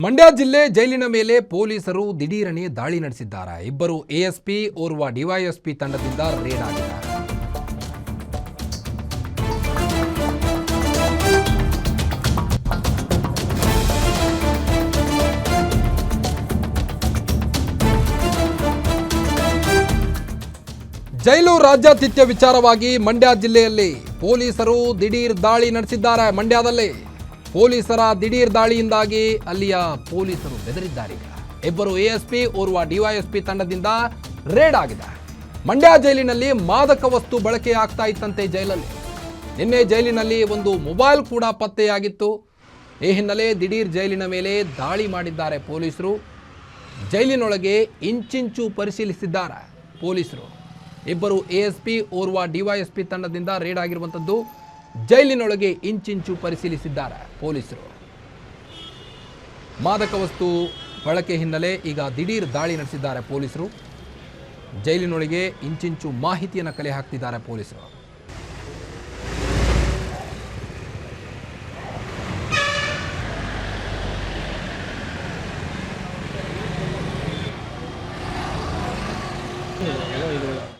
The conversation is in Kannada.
ಮಂಡ್ಯ ಜಿಲ್ಲೆ ಜೈಲಿನ ಮೇಲೆ ಪೊಲೀಸರು ದಿಢೀರನೆ ದಾಳಿ ನಡೆಸಿದ್ದಾರೆ. ಇಬ್ಬರು ಎಎಸ್ಪಿ ಓರ್ವ ಡಿವೈಎಸ್ಪಿ ತಂಡದಿಂದ ರೇಡ್ ಆಗಿದ್ದಾರೆ. ಜೈಲು ರಾಜ್ಯಾತಿಥ್ಯ ವಿಚಾರವಾಗಿ ಮಂಡ್ಯ ಜಿಲ್ಲೆಯಲ್ಲಿ ಪೊಲೀಸರು ದಿಢೀರ್ ದಾಳಿ ನಡೆಸಿದ್ದಾರೆ. ಮಂಡ್ಯದಲ್ಲಿ ಪೊಲೀಸರ ದಿಢೀರ್ ದಾಳಿಯಿಂದಾಗಿ ಅಲ್ಲಿಯ ಪೊಲೀಸರು ಬೆದರಿದ್ದಾರೆ. ಇಬ್ಬರು ಎಎಸ್ಪಿ ಓರ್ವ ಡಿವೈಎಸ್ಪಿ ತಂಡದಿಂದ ರೇಡ್ ಆಗಿದೆ. ಮಂಡ್ಯ ಜೈಲಿನಲ್ಲಿ ಮಾದಕ ವಸ್ತು ಬಳಕೆ ಆಗ್ತಾ ಇತ್ತಂತೆ. ಜೈಲಲ್ಲಿ ನಿನ್ನೆ ಜೈಲಿನಲ್ಲಿ ಒಂದು ಮೊಬೈಲ್ ಕೂಡ ಪತ್ತೆಯಾಗಿತ್ತು. ಈ ಹಿನ್ನೆಲೆ ದಿಢೀರ್ ಜೈಲಿನ ಮೇಲೆ ದಾಳಿ ಮಾಡಿದ್ದಾರೆ ಪೊಲೀಸರು. ಜೈಲಿನೊಳಗೆ ಇಂಚಿಂಚು ಪರಿಶೀಲಿಸಿದ್ದಾರೆ ಪೊಲೀಸರು. ಇಬ್ಬರು ಎಎಸ್ಪಿ ಓರ್ವ ಡಿವೈಎಸ್ಪಿ ತಂಡದಿಂದ ರೇಡ್ ಆಗಿರುವಂಥದ್ದು. ಜೈಲಿನೊಳಗೆ ಇಂಚಿಂಚು ಪರಿಶೀಲಿಸಿದ್ದಾರೆ ಪೊಲೀಸರು. ಮಾದಕ ವಸ್ತು ಬಳಕೆ ಹಿನ್ನೆಲೆ ಈಗ ದಿಢೀರ್ ದಾಳಿ ನಡೆಸಿದ್ದಾರೆ ಪೊಲೀಸರು. ಜೈಲಿನೊಳಗೆ ಇಂಚಿಂಚು ಮಾಹಿತಿಯನ್ನು ಕಲೆ ಹಾಕ್ತಿದ್ದಾರೆ ಪೊಲೀಸರು.